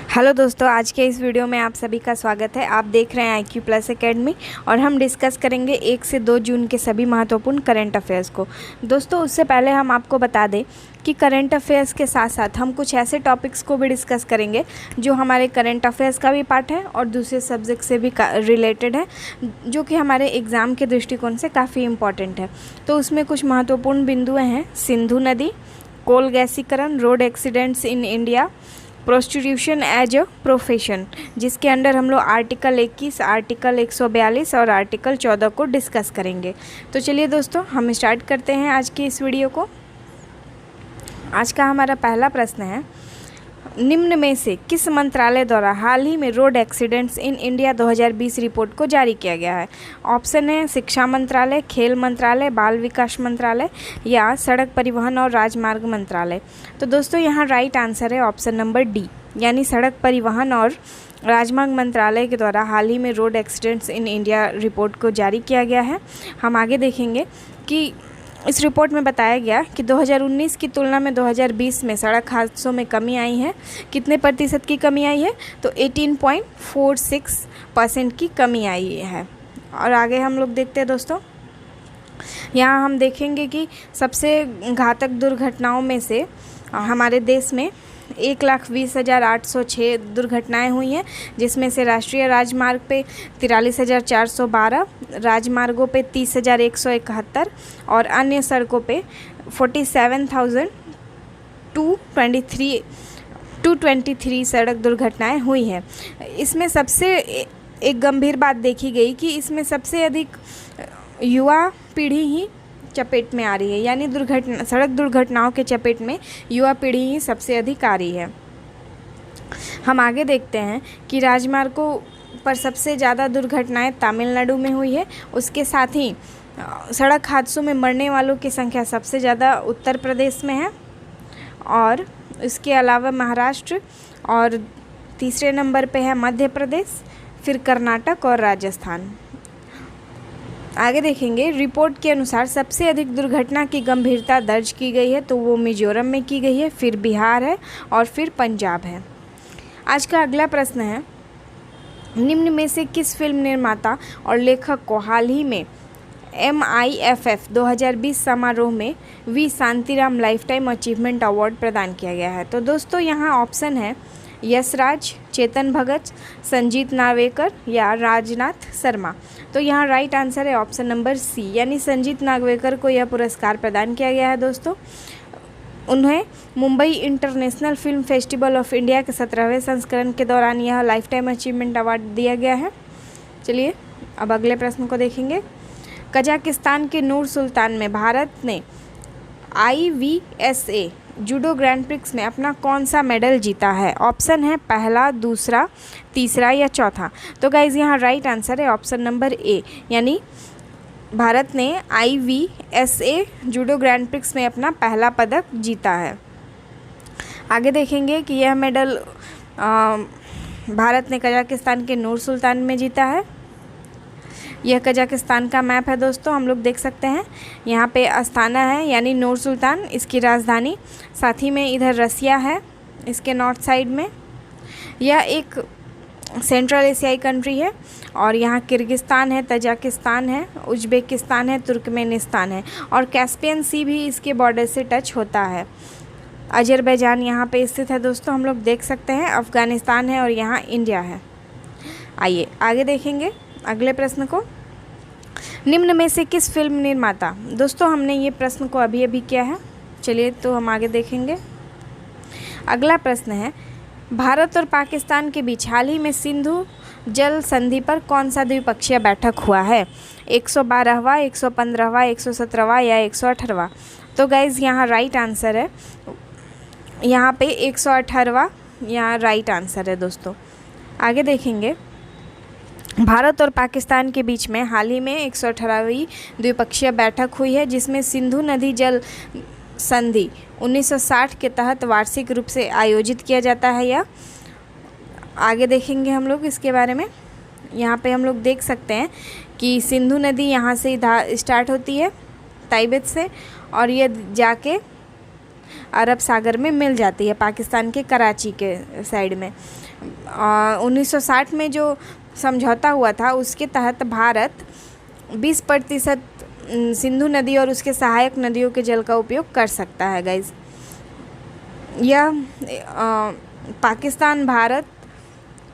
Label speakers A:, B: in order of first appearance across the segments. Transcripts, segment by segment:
A: Hello दोस्तों, आज के इस वीडियो में आप सभी का स्वागत है। आप देख रहे हैं IQ प्लस एकेडमी और हम डिस्कस करेंगे 1 से 2 जून के सभी महत्वपूर्ण करंट अफेयर्स को। दोस्तों, उससे पहले हम आपको बता दें कि करंट अफेयर्स के साथ साथ हम कुछ ऐसे टॉपिक्स को भी डिस्कस करेंगे जो हमारे करंट अफेयर्स का भी पार्ट है और दूसरे सब्जेक्ट से भी रिलेटेड है, जो कि हमारे एग्ज़ाम के दृष्टिकोण से काफ़ी इम्पॉर्टेंट है। तो उसमें कुछ महत्वपूर्ण बिंदुएँ हैं: सिंधु नदी, कोल गैसीकरण, road accidents in India, prostitution as a profession, जिसके अंडर हम लोग आर्टिकल 21, आर्टिकल 142 और आर्टिकल 14 को डिस्कस करेंगे। तो चलिए दोस्तों, हम स्टार्ट करते हैं आज की इस वीडियो को। आज का हमारा पहला प्रश्न है, निम्न में से किस मंत्रालय द्वारा हाल ही में road accidents in India 2020 report को जारी किया गया है? ऑप्शन है शिक्षा मंत्रालय, खेल मंत्रालय, बाल विकास मंत्रालय या सड़क परिवहन और राजमार्ग मंत्रालय। तो दोस्तों, यहाँ राइट आंसर है ऑप्शन नंबर डी, यानी सड़क परिवहन और राजमार्ग मंत्रालय के द्वारा हाल ही में road accidents in India report को जारी किया गया है। हम आगे देखेंगे कि इस रिपोर्ट में बताया गया कि 2019 की तुलना में 2020 में सड़क हादसों में कमी आई है। कितने प्रतिशत की कमी आई है? तो 18.46% की कमी आई है। और आगे हम लोग देखते हैं दोस्तों, यहाँ हम देखेंगे कि सबसे घातक दुर्घटनाओं में से हमारे देश में 1,20,806 दुर्घटनाएं हुई हैं, जिसमें से राष्ट्रीय राजमार्ग पे 43,412, राजमार्गों पे 30,171 और अन्य सड़कों पे 47,223 सड़क दुर्घटनाएं हुई हैं। इसमें सबसे एक गंभीर बात देखी गई कि इसमें सबसे अधिक युवा पीढ़ी ही चपेट में आ रही है, यानी सड़क दुर्घटनाओं के चपेट में युवा पीढ़ी ही सबसे अधिक आ रही है। हम आगे देखते हैं कि राजमार्गों पर सबसे ज़्यादा दुर्घटनाएं तमिलनाडु में हुई है। उसके साथ ही सड़क हादसों में मरने वालों की संख्या सबसे ज़्यादा उत्तर प्रदेश में है और इसके अलावा महाराष्ट्र, और तीसरे नंबर पे है मध्य प्रदेश, फिर कर्नाटक और राजस्थान। आगे देखेंगे, रिपोर्ट के अनुसार सबसे अधिक दुर्घटना की गंभीरता दर्ज की गई है, तो वो मिजोरम में की गई है, फिर बिहार है और फिर पंजाब है। आज का अगला प्रश्न है, निम्न में से किस फिल्म निर्माता और लेखक को हाल ही में MIFF 2020 समारोह में V Shantaram lifetime achievement award प्रदान किया गया है? तो दोस्तों, यहाँ ऑप्शन है यशराज, चेतन भगत, संजीत नागवेकर या राजनाथ शर्मा। तो यहाँ राइट आंसर है ऑप्शन नंबर सी, यानी संजीत नागवेकर को यह पुरस्कार प्रदान किया गया है। दोस्तों, उन्हें Mumbai international film festival of India के 17वें संस्करण के दौरान यह लाइफ टाइम अचीवमेंट अवार्ड दिया गया है। चलिए अब अगले प्रश्न को देखेंगे। कजाकिस्तान के नूर सुल्तान में भारत ने IWSA जूडो ग्रैंड प्रिक्स में अपना कौन सा मेडल जीता है? ऑप्शन है पहला, दूसरा, तीसरा या चौथा। तो गाइज, यहाँ राइट आंसर है ऑप्शन नंबर ए, यानी भारत ने IWSA जूडो ग्रैंड प्रिक्स में अपना पहला पदक जीता है। आगे देखेंगे कि यह मेडल भारत ने कजाकिस्तान के नूर सुल्तान में जीता है। यह कजाकिस्तान का मैप है दोस्तों, हम लोग देख सकते हैं। यहाँ पे अस्ताना है, यानी नूर सुल्तान इसकी राजधानी। साथ ही में इधर रसिया है इसके नॉर्थ साइड में। यह एक सेंट्रल एशियाई कंट्री है और यहाँ किर्गिस्तान है, तजाकिस्तान है, उज्बेकिस्तान है, तुर्कमेनिस्तान है और कैस्पियन सी भी इसके बॉर्डर से टच होता है। अजरबैजान यहाँ पे स्थित है दोस्तों, हम लोग देख सकते हैं। अफ़गानिस्तान है और यहाँ इंडिया है। आइए आगे देखेंगे अगले प्रश्न को। निम्न में से किस फिल्म निर्माता, दोस्तों हमने ये प्रश्न को अभी अभी किया है। चलिए तो हम आगे देखेंगे। अगला प्रश्न है, भारत और पाकिस्तान के बीच हाल ही में सिंधु जल संधि पर कौन सा द्विपक्षीय बैठक हुआ है? 112वां, 115वां, 117वां या 118वां? तो गाइज़, यहाँ राइट आंसर है, यहाँ पे 118वां यहाँ राइट आंसर है दोस्तों। आगे देखेंगे, भारत और पाकिस्तान के बीच में हाल ही में 118वीं द्विपक्षीय बैठक हुई है, जिसमें सिंधु नदी जल संधि 1960 के तहत वार्षिक रूप से आयोजित किया जाता है। यह आगे देखेंगे हम लोग इसके बारे में। यहाँ पे हम लोग देख सकते हैं कि सिंधु नदी यहाँ से स्टार्ट होती है ताइबेत से, और ये जाके अरब सागर में मिल जाती है, पाकिस्तान के कराची के साइड में। 1960 में जो समझौता हुआ था उसके तहत भारत 20% सिंधु नदी और उसके सहायक नदियों के जल का उपयोग कर सकता है गाइज। यह पाकिस्तान, भारत,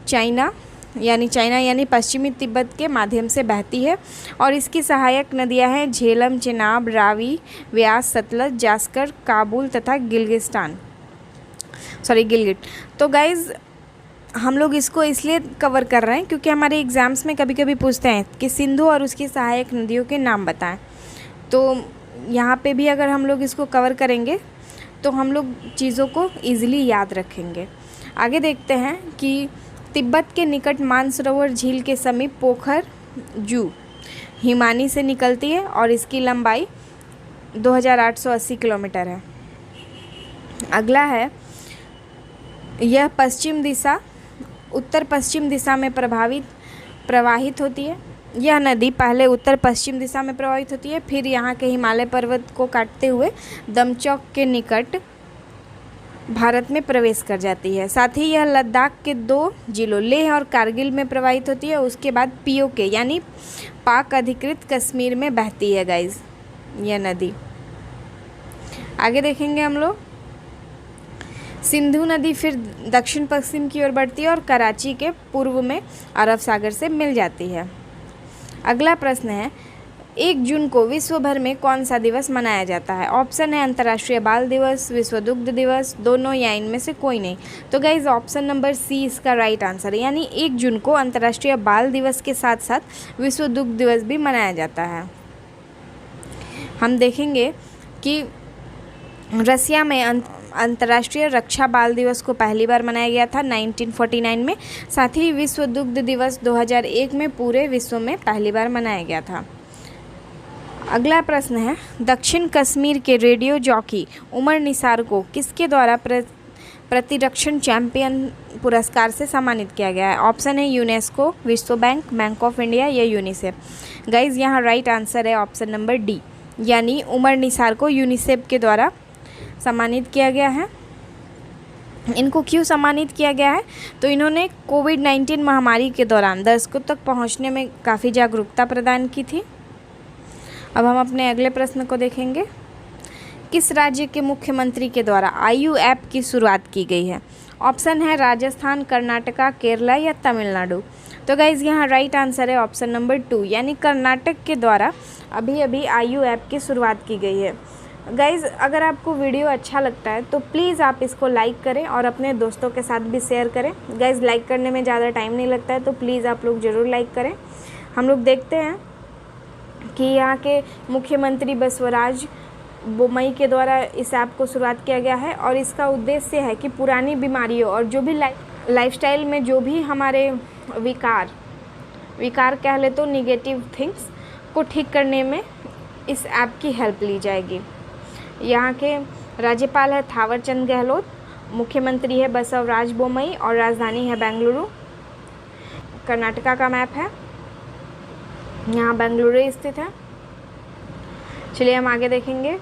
A: चाइना यानी पश्चिमी तिब्बत के माध्यम से बहती है और इसकी सहायक नदियां हैं झेलम, चेनाब, रावी, व्यास, सतलज, जास्कर, काबुल तथा गिलगित। तो गाइज़ हम लोग इसको इसलिए कवर कर रहे हैं क्योंकि हमारे एग्ज़ाम्स में कभी कभी पूछते हैं कि सिंधु और उसकी सहायक नदियों के नाम बताएं। तो यहाँ पे भी अगर हम लोग इसको कवर करेंगे तो हम लोग चीज़ों को ईज़िली याद रखेंगे। आगे देखते हैं कि तिब्बत के निकट मानसरोवर झील के समीप पोखर जू हिमानी से निकलती है और इसकी लंबाई 2880 किलोमीटर है। अगला है, यह उत्तर पश्चिम दिशा में प्रवाहित होती है। यह नदी पहले उत्तर पश्चिम दिशा में प्रवाहित होती है, फिर यहाँ के हिमालय पर्वत को काटते हुए दमचौक के निकट भारत में प्रवेश कर जाती है। साथ ही यह लद्दाख के 2 जिलों लेह और कारगिल में प्रवाहित होती है। उसके बाद पीओके यानी पाक अधिकृत कश्मीर में बहती है गाइज यह नदी। आगे देखेंगे हम लोग, सिंधु नदी फिर दक्षिण पश्चिम की ओर बढ़ती है और कराची के पूर्व में अरब सागर से मिल जाती है। अगला प्रश्न है, 1 जून को विश्व भर में कौन सा दिवस मनाया जाता है? ऑप्शन है अंतर्राष्ट्रीय बाल दिवस, विश्व दुग्ध दिवस, दोनों या इनमें से कोई नहीं। तो गाइज ऑप्शन नंबर सी इसका राइट आंसर है, यानी 1 जून को अंतर्राष्ट्रीय बाल दिवस के साथ साथ विश्व दुग्ध दिवस भी मनाया जाता है। हम देखेंगे कि रसिया में अंतर्राष्ट्रीय रक्षा बाल दिवस को पहली बार मनाया गया था 1949 में। साथ ही विश्व दुग्ध दिवस 2001 में पूरे विश्व में पहली बार मनाया गया था। अगला प्रश्न है, दक्षिण कश्मीर के रेडियो जॉकी उमर निसार को किसके द्वारा प्रतिरक्षण चैंपियन पुरस्कार से सम्मानित किया गया है? ऑप्शन है यूनेस्को, विश्व बैंक, बैंक ऑफ इंडिया या यूनिसेफ। गाइज यहाँ राइट आंसर है ऑप्शन नंबर डी, यानी उमर निसार को यूनिसेफ के द्वारा सम्मानित किया गया है। इनको क्यों सम्मानित किया गया है? तो इन्होंने कोविड-19 महामारी के दौरान दर्शकों तक पहुंचने में काफ़ी जागरूकता प्रदान की थी। अब हम अपने अगले प्रश्न को देखेंगे, किस राज्य के मुख्यमंत्री के द्वारा आयु ऐप की शुरुआत की गई है? ऑप्शन है राजस्थान, कर्नाटका, केरला या तमिलनाडु। तो गाइज़ यहाँ राइट आंसर है ऑप्शन नंबर 2, यानी कर्नाटक के द्वारा अभी आयु ऐप की शुरुआत की गई है। गाइज़ अगर आपको वीडियो अच्छा लगता है तो प्लीज़ आप इसको लाइक करें और अपने दोस्तों के साथ भी शेयर करें। गाइज़ लाइक करने में ज़्यादा टाइम नहीं लगता है, तो प्लीज़ आप लोग ज़रूर लाइक करें। हम लोग देखते हैं कि यहाँ के मुख्यमंत्री बसवराज बोम्मई के द्वारा इस ऐप को शुरुआत किया गया है और इसका उद्देश्य है कि पुरानी बीमारियों और जो भी लाइफस्टाइल में जो भी हमारे विकार कह ले तो निगेटिव थिंग्स को ठीक करने में इस ऐप की हेल्प ली जाएगी। यहाँ के राज्यपाल है थावरचंद गहलोत, मुख्यमंत्री है बसवराज बोम्मई और राजधानी है बेंगलुरु। कर्नाटका का मैप है, यहाँ बेंगलुरु स्थित है। चलिए हम आगे देखेंगे,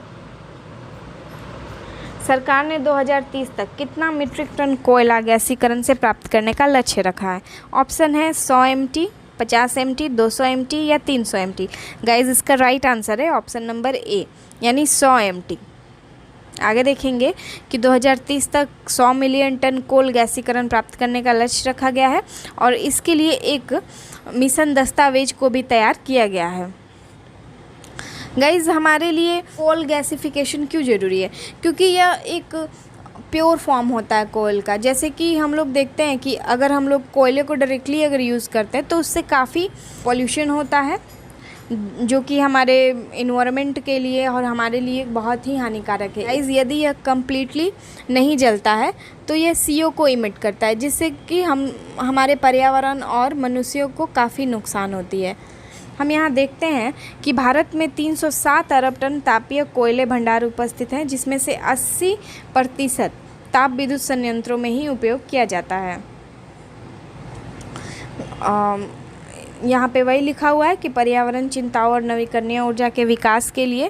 A: सरकार ने 2030 तक कितना मीट्रिक टन कोयला गैसीकरण से प्राप्त करने का लक्ष्य रखा है? ऑप्शन है 100 MT, 50 MT, 200 MT या 300 MT। गाइज इसका राइट आंसर है ऑप्शन नंबर ए, यानी 100 MT। आगे देखेंगे कि 2030 तक 100 मिलियन टन कोल गैसीकरण प्राप्त करने का लक्ष्य रखा गया है और इसके लिए एक मिशन दस्तावेज को भी तैयार किया गया है। गाइज़ हमारे लिए कोल गैसिफिकेशन क्यों ज़रूरी है? क्योंकि यह एक प्योर फॉर्म होता है कोयल का। जैसे कि हम लोग देखते हैं कि अगर हम लोग कोयले को डायरेक्टली अगर यूज़ करते हैं तो उससे काफ़ी पॉल्यूशन होता है, जो कि हमारे इन्वायरमेंट के लिए और हमारे लिए बहुत ही हानिकारक है। गाइज़ यदि यह कम्प्लीटली नहीं जलता है तो यह CO को इमिट करता है, जिससे कि हमारे पर्यावरण और मनुष्यों को काफ़ी नुकसान होती है। हम यहाँ देखते हैं कि भारत में 307 अरब टन तापीय कोयले भंडार उपस्थित हैं, जिसमें से 80% ताप विद्युत संयंत्रों में ही उपयोग किया जाता है। यहाँ पे वही लिखा हुआ है कि पर्यावरण चिंताओं और नवीकरणीय ऊर्जा के विकास के लिए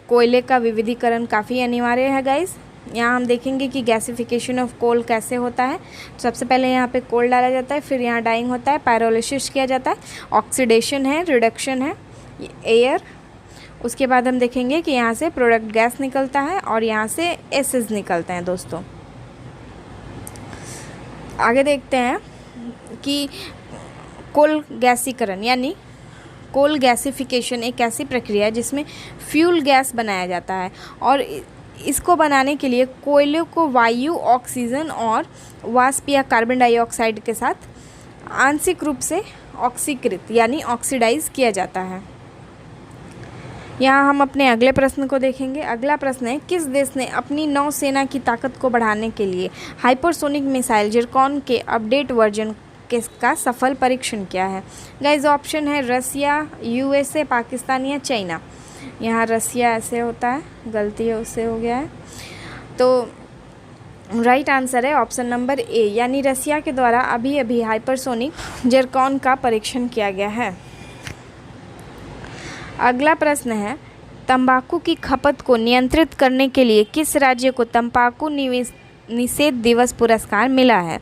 A: कोयले का विविधीकरण काफ़ी अनिवार्य है गाइस। यहाँ हम देखेंगे कि गैसिफिकेशन ऑफ कोल कैसे होता है। सबसे पहले यहाँ पे कोल डाला जाता है, फिर यहाँ डाइंग होता है, पायरोलिसिस किया जाता है, ऑक्सीडेशन है, रिडक्शन है, एयर। उसके बाद हम देखेंगे कि यहाँ से प्रोडक्ट गैस निकलता है और यहाँ से एसिड्स निकलते हैं दोस्तों। आगे देखते हैं कि कोल गैसीकरण यानी कोल गैसिफिकेशन एक ऐसी प्रक्रिया है जिसमें फ्यूल गैस बनाया जाता है और इसको बनाने के लिए कोयले को वायु, ऑक्सीजन और वाष्प या कार्बन डाइऑक्साइड के साथ आंशिक रूप से ऑक्सीकृत यानी ऑक्सीडाइज किया जाता है। यहाँ हम अपने अगले प्रश्न को देखेंगे। अगला प्रश्न है, किस देश ने अपनी नौसेना की ताकत को बढ़ाने के लिए हाइपरसोनिक मिसाइल जिरकॉन के अपडेट वर्जन का सफल परीक्षण किया है? गाइस ऑप्शन है रसिया, यूएसए, पाकिस्तान या चाइना। यहाँ रसिया ऐसे होता है, गलती उससे हो गया है, तो राइट आंसर है ऑप्शन नंबर ए यानी रसिया के द्वारा अभी अभी हाइपरसोनिक जिरकॉन का परीक्षण किया गया है। अगला प्रश्न है, तंबाकू की खपत को नियंत्रित करने के लिए किस राज्य को तंबाकू निषेध दिवस पुरस्कार मिला है?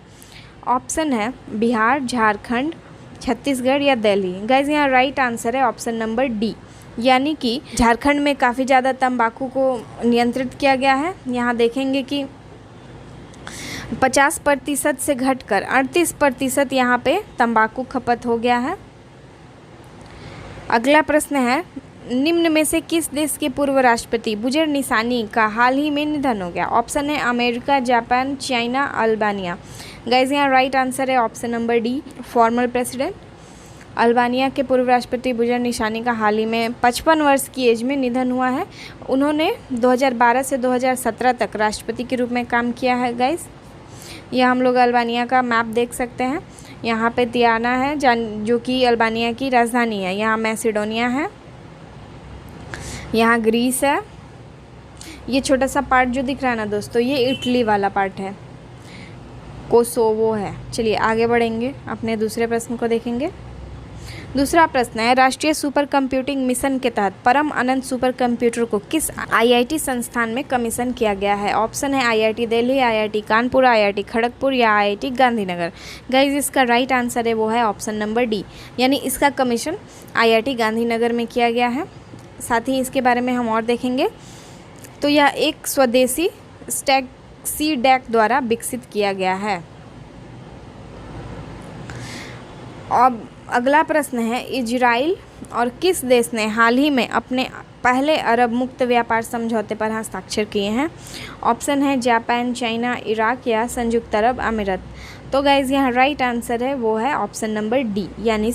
A: ऑप्शन है बिहार, झारखंड, छत्तीसगढ़ या दिल्ली। गाइज यहाँ राइट आंसर है ऑप्शन नंबर डी यानी कि झारखंड में काफ़ी ज़्यादा तंबाकू को नियंत्रित किया गया है। यहाँ देखेंगे कि 50% से घटकर 38% यहाँ पे तंबाकू खपत हो गया है। अगला प्रश्न है, निम्न में से किस देश के पूर्व राष्ट्रपति बुजर निशानी का हाल ही में निधन हो गया? ऑप्शन है America, Japan, China, Albania. Guys यहाँ राइट आंसर है option number D former president. Albania के पूर्व राष्ट्रपति बुजर निशानी का हाल ही में 55 वर्ष की एज में निधन हुआ है। उन्होंने 2012 से 2017 तक राष्ट्रपति के रूप में काम किया है। गाइज यह हम लोग अल्बानिया का मैप देख सकते हैं। यहाँ पे तिराना है जो कि अल्बानिया की राजधानी है। यहाँ मैसिडोनिया है, यहाँ ग्रीस है। ये छोटा सा पार्ट जो दिख रहा है ना दोस्तों, ये इटली वाला पार्ट है, कोसोवो है। चलिए आगे बढ़ेंगे, अपने दूसरे प्रश्न को देखेंगे। दूसरा प्रश्न है, राष्ट्रीय सुपर कंप्यूटिंग मिशन के तहत परम अनंत सुपर कंप्यूटर को किस आईआईटी संस्थान में कमीशन किया गया है? ऑप्शन है IIT Delhi, IIT Kanpur, IIT Kharagpur या आईआईटी गांधीनगर। गाइज इसका राइट आंसर है वो है ऑप्शन नंबर डी यानी इसका कमीशन आईआईटी गांधीनगर में किया गया है। साथ ही इसके बारे में हम और देखेंगे तो यह एक स्वदेशी सीडैक द्वारा विकसित किया गया है। अब अगला प्रश्न है, इजराइल और किस देश ने हाल ही में अपने पहले अरब मुक्त व्यापार समझौते पर हस्ताक्षर किए हैं? ऑप्शन है जापान, चाइना, इराक या संयुक्त अरब अमीरात। तो गाइज यहाँ राइट आंसर है वो है ऑप्शन नंबर डी यानी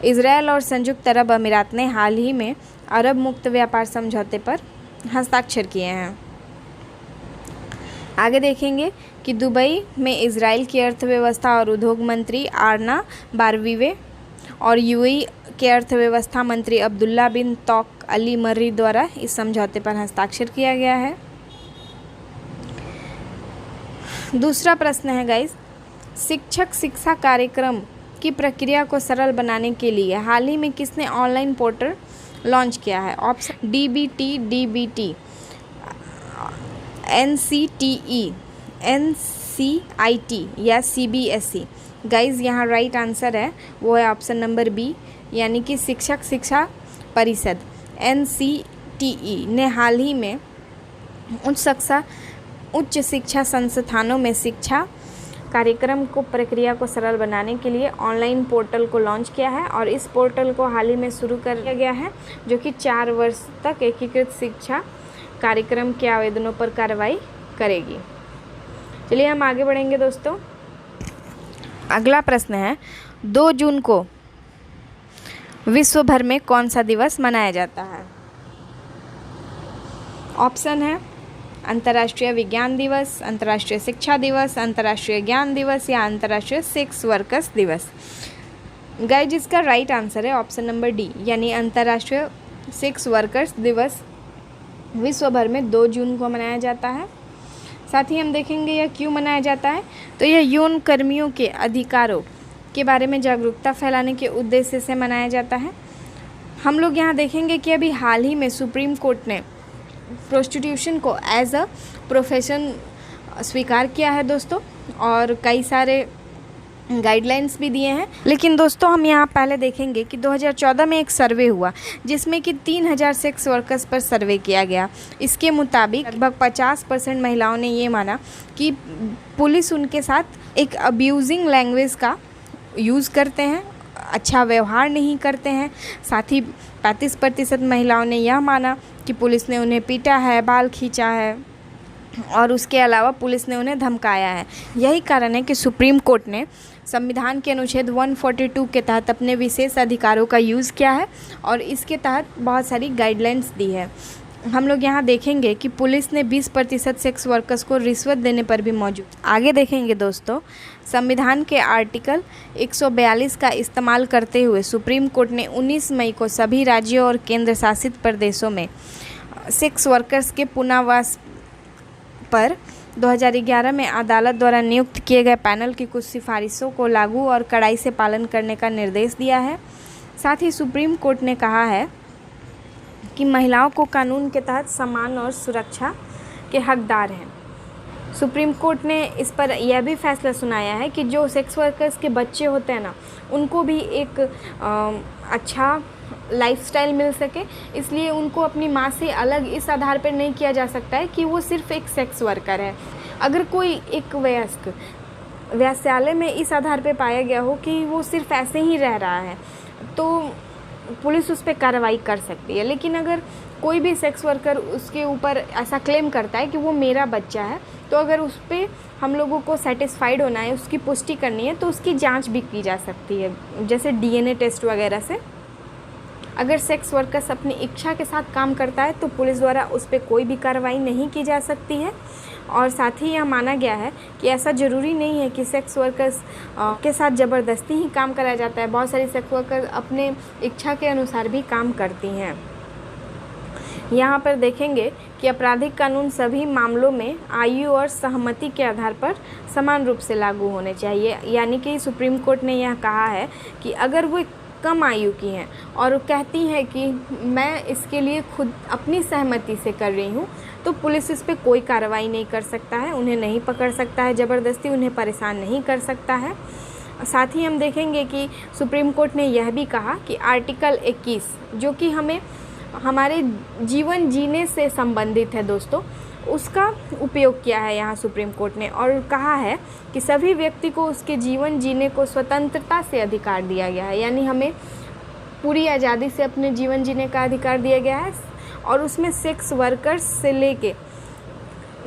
A: इजराइल और संयुक्त अरब अमीरात ने हाल ही में अरब मुक्त व्यापार समझौते पर हस्ताक्षर किए हैं। आगे देखेंगे कि दुबई में इजराइल की अर्थव्यवस्था और उद्योग मंत्री आरना बारवीवे और यूएई के अर्थव्यवस्था मंत्री अब्दुल्ला बिन तौक अली मर्री द्वारा इस समझौते पर हस्ताक्षर किया गया है। दूसरा प्रश्न है गाइस, शिक्षक शिक्षा कार्यक्रम की प्रक्रिया को सरल बनाने के लिए हाल ही में किसने ऑनलाइन पोर्टल लॉन्च किया है? ऑप्शन डीबीटी, एनसीटीई, एनसीआईटी या सीबीएसई। गाइज यहाँ राइट आंसर है वो है ऑप्शन नंबर बी यानी कि शिक्षक शिक्षा परिषद एनसीटीई ने हाल ही में उच्च शिक्षा संस्थानों में शिक्षा कार्यक्रम को प्रक्रिया को सरल बनाने के लिए ऑनलाइन पोर्टल को लॉन्च किया है और इस पोर्टल को हाल ही में शुरू कर दिया गया है जो कि 4 वर्ष तक एकीकृत शिक्षा कार्यक्रम के आवेदनों पर कार्रवाई करेगी। चलिए हम आगे बढ़ेंगे दोस्तों। अगला प्रश्न है, 2 जून को विश्व भर में कौन सा दिवस मनाया जाता है? ऑप्शन है अंतर्राष्ट्रीय विज्ञान दिवस, अंतर्राष्ट्रीय शिक्षा दिवस, अंतर्राष्ट्रीय ज्ञान दिवस या अंतर्राष्ट्रीय सेक्स वर्कर्स दिवस। गाइज इसका राइट आंसर है ऑप्शन नंबर डी यानी अंतर्राष्ट्रीय सेक्स वर्कर्स दिवस विश्व भर में 2 जून को मनाया जाता है। साथ ही हम देखेंगे यह क्यों मनाया जाता है, तो यह यौन कर्मियों के अधिकारों के बारे में जागरूकता फैलाने के उद्देश्य से मनाया जाता है। हम लोग यहाँ देखेंगे कि अभी हाल ही में सुप्रीम कोर्ट ने प्रोस्टिट्यूशन को एज अ प्रोफेशन स्वीकार किया है दोस्तों, और कई सारे गाइडलाइंस भी दिए हैं। लेकिन दोस्तों हम यहाँ पहले देखेंगे कि 2014 में एक सर्वे हुआ जिसमें कि 3000 सेक्स वर्कर्स पर सर्वे किया गया। इसके मुताबिक लगभग 50% महिलाओं ने ये माना कि पुलिस उनके साथ एक अब्यूजिंग लैंग्वेज का यूज़ करते हैं, अच्छा व्यवहार नहीं करते हैं। साथ ही 35% महिलाओं ने यह माना कि पुलिस ने उन्हें पीटा है, बाल खींचा है, और उसके अलावा पुलिस ने उन्हें धमकाया है। यही कारण है कि सुप्रीम कोर्ट ने संविधान के अनुच्छेद 142 के तहत अपने विशेष अधिकारों का यूज़ किया है और इसके तहत बहुत सारी गाइडलाइंस दी है। हम लोग यहाँ देखेंगे कि पुलिस ने 20% सेक्स वर्कर्स को रिश्वत देने पर भी मौजूद। आगे देखेंगे दोस्तों, संविधान के आर्टिकल 142 का इस्तेमाल करते हुए सुप्रीम कोर्ट ने 19 मई को सभी राज्यों और केंद्र शासित प्रदेशों में सेक्स वर्कर्स के पुनर्वास पर 2011 में अदालत द्वारा नियुक्त किए गए पैनल की कुछ सिफारिशों को लागू और कड़ाई से पालन करने का निर्देश दिया है। साथ ही सुप्रीम कोर्ट ने कहा है कि महिलाओं को कानून के तहत सम्मान और सुरक्षा के हकदार हैं। सुप्रीम कोर्ट ने इस पर यह भी फैसला सुनाया है कि जो सेक्स वर्कर्स के बच्चे होते हैं ना, उनको भी एक अच्छा लाइफस्टाइल मिल सके, इसलिए उनको अपनी माँ से अलग इस आधार पर नहीं किया जा सकता है कि वो सिर्फ एक सेक्स वर्कर है। अगर कोई एक वयस्क वेश्यालय में इस आधार पर पाया गया हो कि वो सिर्फ ऐसे ही रह रहा है, तो पुलिस उस पर कार्रवाई कर सकती है। लेकिन अगर कोई भी सेक्स वर्कर उसके ऊपर ऐसा क्लेम करता है कि वो मेरा बच्चा है, तो अगर उस पर हम लोगों को सेटिस्फाइड होना है, उसकी पुष्टि करनी है, तो उसकी जांच भी की जा सकती है, जैसे DNA टेस्ट वगैरह से। अगर सेक्स वर्कर्स अपनी इच्छा के साथ काम करता है तो पुलिस द्वारा उस पर कोई भी कार्रवाई नहीं की जा सकती है। और साथ ही यह माना गया है कि ऐसा ज़रूरी नहीं है कि सेक्स वर्कर्स के साथ ज़बरदस्ती ही काम कराया जाता है। बहुत सारी सेक्स वर्कर्स अपने इच्छा के अनुसार भी काम करती हैं। यहाँ पर देखेंगे कि आपराधिक कानून सभी मामलों में आयु और सहमति के आधार पर समान रूप से लागू होने चाहिए। यानी कि सुप्रीम कोर्ट ने यह कहा है कि अगर वो कम आयु की हैं और कहती हैं कि मैं इसके लिए खुद अपनी सहमति से कर रही हूँ, तो पुलिस इस पर कोई कार्रवाई नहीं कर सकता है, उन्हें नहीं पकड़ सकता है, ज़बरदस्ती उन्हें परेशान नहीं कर सकता है। साथ ही हम देखेंगे कि सुप्रीम कोर्ट ने यह भी कहा कि आर्टिकल 21 जो कि हमें हमारे जीवन जीने से संबंधित है दोस्तों, उसका उपयोग किया है यहाँ सुप्रीम कोर्ट ने, और कहा है कि सभी व्यक्ति को उसके जीवन जीने को स्वतंत्रता से अधिकार दिया गया है। यानी हमें पूरी आज़ादी से अपने जीवन जीने का अधिकार दिया गया है, और उसमें सेक्स वर्कर्स से लेके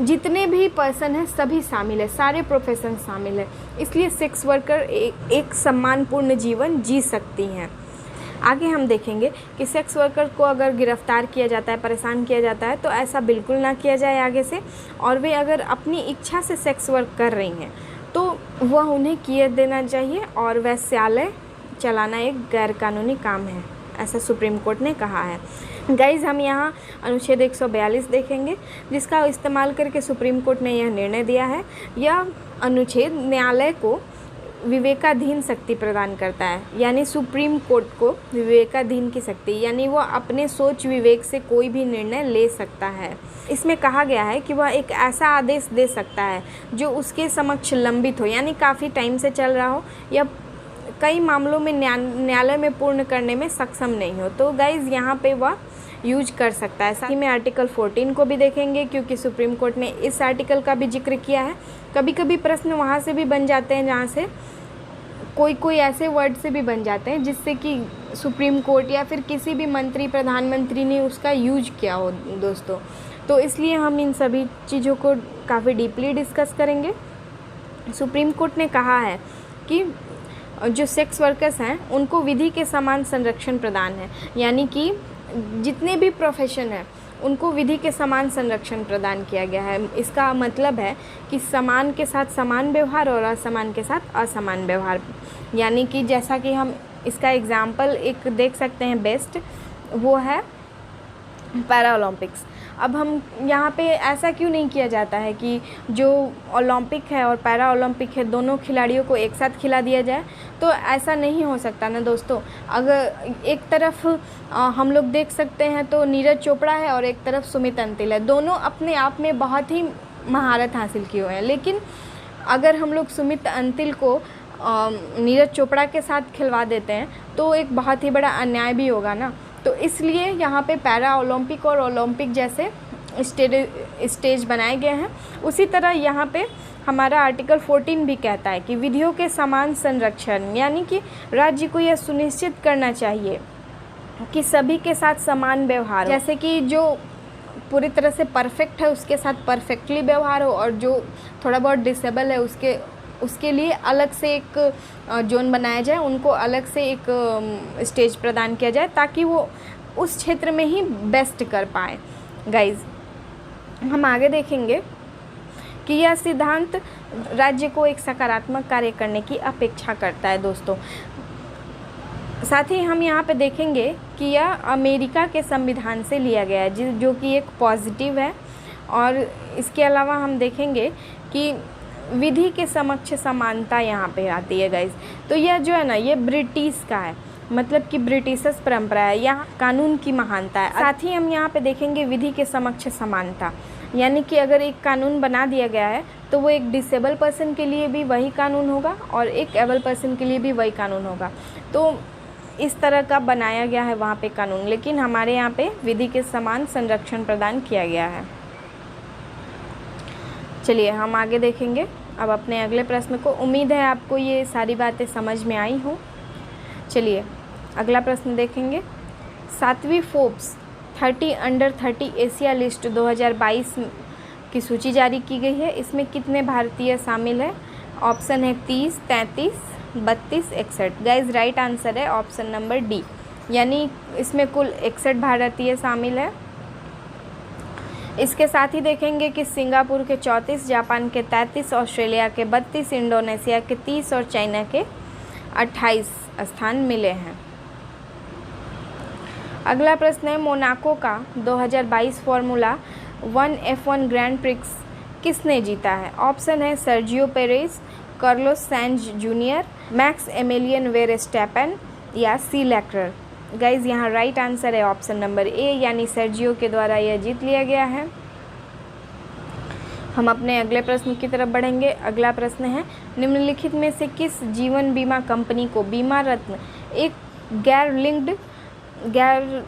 A: जितने भी पर्सन हैं सभी शामिल है, सारे प्रोफेशन शामिल है। इसलिए सेक्स वर्कर एक सम्मानपूर्ण जीवन जी सकती हैं। आगे हम देखेंगे कि सेक्स वर्कर को अगर गिरफ्तार किया जाता है, परेशान किया जाता है, तो ऐसा बिल्कुल ना किया जाए आगे से। और वे अगर अपनी इच्छा से सेक्स वर्क कर रही हैं तो वह उन्हें किए देना चाहिए, और वेश्यालय चलाना एक गैरकानूनी काम है, ऐसा सुप्रीम कोर्ट ने कहा है। गाइज़, हम यहाँ अनुच्छेद 142 देखेंगे जिसका इस्तेमाल करके सुप्रीम कोर्ट ने यह निर्णय दिया है। यह अनुच्छेद न्यायालय को विवेकाधीन शक्ति प्रदान करता है, यानी सुप्रीम कोर्ट को विवेकाधीन की शक्ति, यानी वो अपने सोच विवेक से कोई भी निर्णय ले सकता है। इसमें कहा गया है कि वह एक ऐसा आदेश दे सकता है जो उसके समक्ष लंबित हो, यानी काफ़ी टाइम से चल रहा हो या कई मामलों में न्यायालय में पूर्ण करने में सक्षम नहीं हो, तो गाइज़ यहाँ पे वह यूज कर सकता है। साथ ही में आर्टिकल 14 को भी देखेंगे क्योंकि सुप्रीम कोर्ट ने इस आर्टिकल का भी जिक्र किया है। कभी कभी प्रश्न वहाँ से भी बन जाते हैं जहाँ से कोई ऐसे वर्ड से भी बन जाते हैं जिससे कि सुप्रीम कोर्ट या फिर किसी भी मंत्री, प्रधानमंत्री ने उसका यूज किया हो दोस्तों। तो इसलिए हम इन सभी चीज़ों को काफ़ी डीपली डिस्कस करेंगे। सुप्रीम कोर्ट ने कहा है कि जो सेक्स वर्कर्स हैं उनको विधि के समान संरक्षण प्रदान है, यानी कि जितने भी प्रोफेशन हैं उनको विधि के समान संरक्षण प्रदान किया गया है। इसका मतलब है कि समान के साथ समान व्यवहार और असमान के साथ असमान व्यवहार। यानी कि जैसा कि हम इसका एग्जाम्पल एक देख सकते हैं बेस्ट, वो है पैरा ओलंपिक्स। अब हम यहाँ पे ऐसा क्यों नहीं किया जाता है कि जो ओलंपिक है और पैरा ओलंपिक है दोनों खिलाड़ियों को एक साथ खिला दिया जाए? तो ऐसा नहीं हो सकता ना दोस्तों। अगर एक तरफ हम लोग देख सकते हैं तो नीरज चोपड़ा है और एक तरफ सुमित अंतिल है, दोनों अपने आप में बहुत ही महारत हासिल किए हुए हैं, लेकिन अगर हम लोग सुमित अंतिल को नीरज चोपड़ा के साथ खिलवा देते हैं तो एक बहुत ही बड़ा अन्याय भी होगा ना। तो इसलिए यहाँ पे पैरा ओलंपिक और ओलंपिक जैसे स्टेज बनाए गए हैं। उसी तरह यहाँ पे हमारा आर्टिकल 14 भी कहता है कि विधियों के समान संरक्षण, यानी कि राज्य को यह सुनिश्चित करना चाहिए कि सभी के साथ समान व्यवहार हो। जैसे कि जो पूरी तरह से परफेक्ट है उसके साथ परफेक्टली व्यवहार हो, और जो थोड़ा बहुत डिसेबल है उसके लिए अलग से एक जोन बनाया जाए, उनको अलग से एक स्टेज प्रदान किया जाए ताकि वो उस क्षेत्र में ही बेस्ट कर पाए। गाइज़, हम आगे देखेंगे कि यह सिद्धांत राज्य को एक सकारात्मक कार्य करने की अपेक्षा करता है दोस्तों। साथ ही हम यहाँ पे देखेंगे कि यह अमेरिका के संविधान से लिया गया है, जो कि एक पॉजिटिव है। और इसके अलावा हम देखेंगे कि विधि के समक्ष समानता यहाँ पे आती है गाइज। तो यह जो है ना, ये ब्रिटिश का है, मतलब कि ब्रिटिशस परंपरा है, यहाँ कानून की महानता है। साथ ही हम यहाँ पे देखेंगे विधि के समक्ष समानता, यानी कि अगर एक कानून बना दिया गया है तो वो एक डिसेबल पर्सन के लिए भी वही कानून होगा और एक एबल पर्सन के लिए भी वही कानून होगा। तो इस तरह का बनाया गया है वहाँ पे कानून, लेकिन हमारे यहाँ पे विधि के समान संरक्षण प्रदान किया गया है। चलिए हम आगे देखेंगे अब अपने अगले प्रश्न को। उम्मीद है आपको ये सारी बातें समझ में आई हो। चलिए अगला प्रश्न देखेंगे। 7वीं फोर्ब्स 30 अंडर 30 एशिया लिस्ट 2022 की सूची जारी की गई है। इसमें कितने भारतीय शामिल है? ऑप्शन है 30, 33, 32, 61। गाइज राइट आंसर है ऑप्शन नंबर डी, यानी इसमें कुल 61 भारतीय शामिल है। इसके साथ ही देखेंगे कि सिंगापुर के 34, जापान के 33, ऑस्ट्रेलिया के 32, इंडोनेशिया के 30 और चाइना के 28 स्थान मिले हैं। अगला प्रश्न है, मोनाको का 2022 फार्मूला 1 F1 ग्रैंड प्रिक्स किसने जीता है? ऑप्शन है Sergio Perez, Carlos Sainj junior, max एमिलियन Verstappen या सी लेक्लर्क। गाइज यहाँ राइट आंसर है ऑप्शन नंबर ए, यानी सर्जियो के द्वारा यह जीत लिया गया है। हम अपने अगले प्रश्न की तरफ बढ़ेंगे। अगला प्रश्न है, निम्नलिखित में से किस जीवन बीमा कंपनी को बीमा रत्न, एक गैर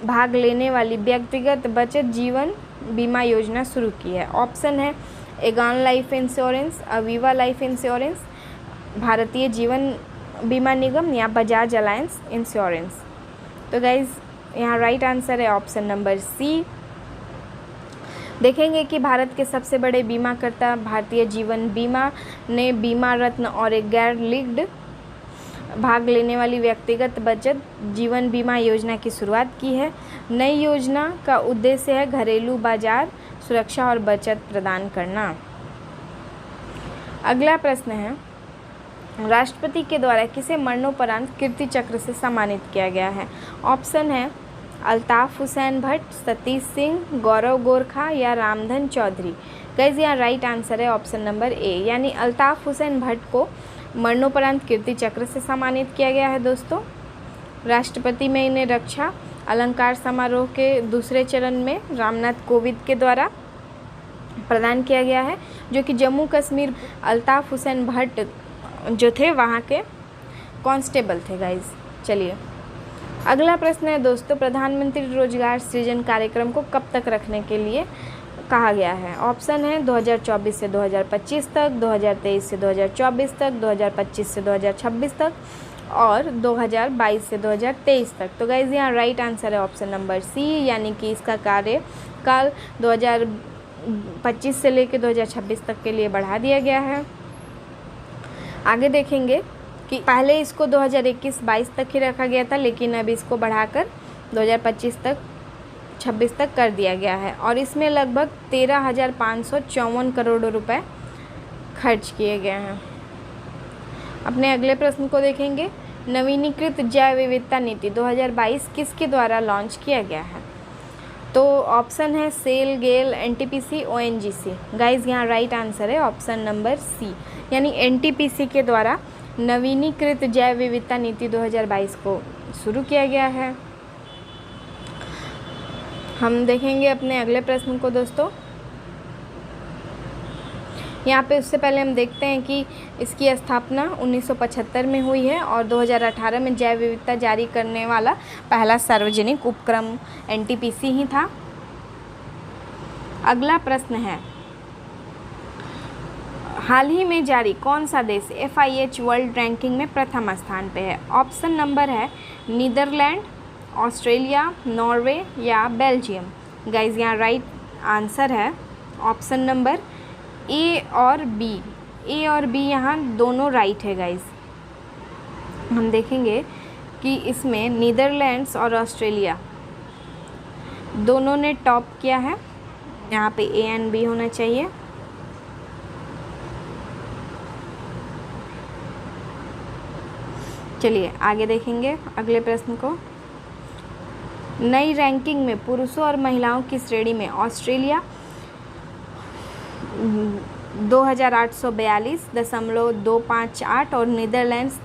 A: भाग लेने वाली व्यक्तिगत बचत जीवन बीमा योजना शुरू की है? ऑप्शन है Aegon life insurance, Aviva life insurance, Bharatiya Jeevan Bima Nigam या बजाज अलायंस इंश्योरेंस। तो गाइज़ यहाँ राइट आंसर है ऑप्शन नंबर सी। देखेंगे कि भारत के सबसे बड़े बीमाकर्ता भारतीय जीवन बीमा ने बीमा रत्न और एक गैर लिंक्ड भाग लेने वाली व्यक्तिगत बचत जीवन बीमा योजना की शुरुआत की है। नई योजना का उद्देश्य है घरेलू बाजार सुरक्षा और बचत प्रदान करना। अगला प्रश्न है, राष्ट्रपति के द्वारा किसे मरणोपरांत कीर्ति चक्र से सम्मानित किया गया है? ऑप्शन है अल्ताफ हुसैन भट्ट, सतीश सिंह, गौरव गोरखा या रामधन चौधरी। गाइस यहाँ राइट आंसर है ऑप्शन नंबर ए, यानी अल्ताफ हुसैन भट्ट को मरणोपरांत कीर्ति चक्र से सम्मानित किया गया है दोस्तों। राष्ट्रपति में इन्हें रक्षा अलंकार समारोह के दूसरे चरण में रामनाथ कोविंद के द्वारा प्रदान किया गया है, जो कि जम्मू कश्मीर अल्ताफ हुसैन भट्ट जो थे वहाँ के कांस्टेबल थे गाइज। चलिए अगला प्रश्न है दोस्तों, प्रधानमंत्री रोजगार सृजन कार्यक्रम को कब तक रखने के लिए कहा गया है? ऑप्शन है 2024 से 2025 तक, 2023 से 2024 तक, 2025 से 2026 तक और 2022 से 2023 तक। तो गाइज यहाँ राइट आंसर है ऑप्शन नंबर सी, यानी कि इसका कार्यकाल 2025 से लेकर 2026 तक के लिए बढ़ा दिया गया है। आगे देखेंगे कि पहले इसको 2021-22 तक ही रखा गया था, लेकिन अब इसको बढ़ाकर 2025 तक 26 तक कर दिया गया है और इसमें लगभग 13,554 करोड़ रुपए खर्च किए गए हैं। अपने अगले प्रश्न को देखेंगे, नवीनीकृत जैव विविधता नीति 2022 किसके द्वारा लॉन्च किया गया है? तो ऑप्शन है सेल, गेल, एनटीपीसी, ओएनजीसी। गाइस यहाँ राइट आंसर है ऑप्शन नंबर सी, यानी एनटीपीसी के द्वारा नवीनीकृत जैव विविधता नीति 2022 को शुरू किया गया है। हम देखेंगे अपने अगले प्रश्न को दोस्तों। यहाँ पे उससे पहले हम देखते हैं कि इसकी स्थापना 1975 में हुई है और 2018 में जैव विविधता जारी करने वाला पहला सार्वजनिक उपक्रम एनटीपीसी ही था। अगला प्रश्न है, हाल ही में जारी कौन सा देश FIH वर्ल्ड रैंकिंग में प्रथम स्थान पे है? ऑप्शन नंबर है नीदरलैंड, ऑस्ट्रेलिया, नॉर्वे या बेल्जियम। गाइज यहाँ राइट आंसर है ऑप्शन नंबर ए और बी। ए और बी यहाँ दोनों राइट है गाइज। हम देखेंगे कि इसमें नीदरलैंड्स और ऑस्ट्रेलिया दोनों ने टॉप किया है। यहाँ पे ए एंड बी होना चाहिए। चलिए आगे देखेंगे अगले प्रश्न को। नई रैंकिंग में पुरुषों और महिलाओं की श्रेणी में ऑस्ट्रेलिया 2842.258 और नीदरलैंड्स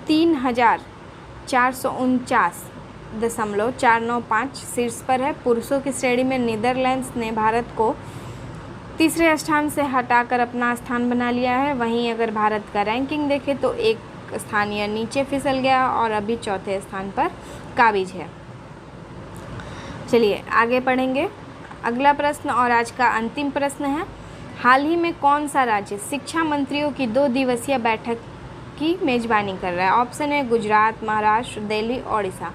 A: 3449.495 शीर्ष पर है। पुरुषों की श्रेणी में नीदरलैंड्स ने भारत को तीसरे स्थान से हटाकर अपना स्थान बना लिया है। वहीं अगर भारत का रैंकिंग देखें तो एक स्थान यह नीचे फिसल गया और अभी चौथे स्थान पर काबिज है। चलिए आगे पढ़ेंगे अगला प्रश्न और आज का अंतिम प्रश्न है, हाल ही में कौन सा राज्य शिक्षा मंत्रियों की 2 दिवसीय बैठक की मेजबानी कर रहा है? ऑप्शन है गुजरात, महाराष्ट्र, दिल्ली, ओडिशा।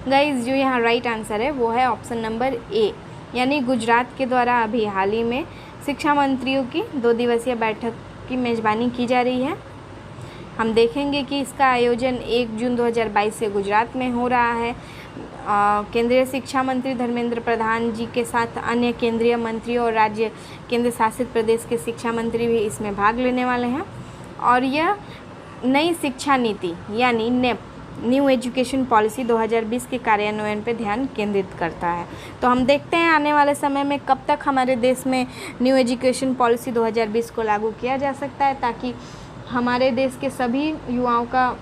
A: गाइज जो यहाँ राइट आंसर है वो है ऑप्शन नंबर ए, यानी गुजरात के द्वारा अभी हाल ही में शिक्षा मंत्रियों की 2 दिवसीय बैठक की मेजबानी की जा रही है। हम देखेंगे कि इसका आयोजन 1 जून 2022 से गुजरात में हो रहा है। केंद्रीय शिक्षा मंत्री धर्मेंद्र प्रधान जी के साथ अन्य केंद्रीय मंत्री और राज्य केंद्र शासित प्रदेश के शिक्षा मंत्री भी इसमें भाग लेने वाले हैं। और यह नई शिक्षा नीति यानी नेप, न्यू एजुकेशन पॉलिसी 2020 के कार्यान्वयन पर ध्यान केंद्रित करता है। तो हम देखते हैं आने वाले समय में कब तक हमारे देश में न्यू एजुकेशन पॉलिसी 2020 को लागू किया जा सकता है, ताकि हमारे देश के सभी युवाओं का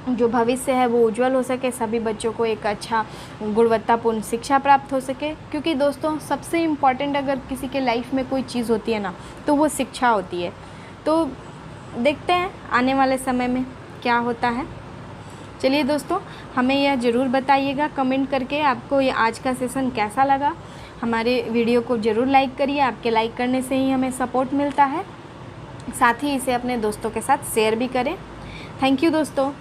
A: जो भविष्य है वो उज्जवल हो सके, सभी बच्चों को एक अच्छा गुणवत्तापूर्ण शिक्षा प्राप्त हो सके। क्योंकि दोस्तों सबसे इम्पॉर्टेंट अगर किसी के लाइफ में कोई चीज़ होती है ना तो वो शिक्षा होती है। तो देखते हैं आने वाले समय में क्या होता है। चलिए दोस्तों, हमें यह ज़रूर बताइएगा कमेंट करके आपको ये आज का सेशन कैसा लगा। हमारे वीडियो को ज़रूर लाइक करिए, आपके लाइक करने से ही हमें सपोर्ट मिलता है। साथ ही इसे अपने दोस्तों के साथ शेयर भी करें। थैंक यू दोस्तों।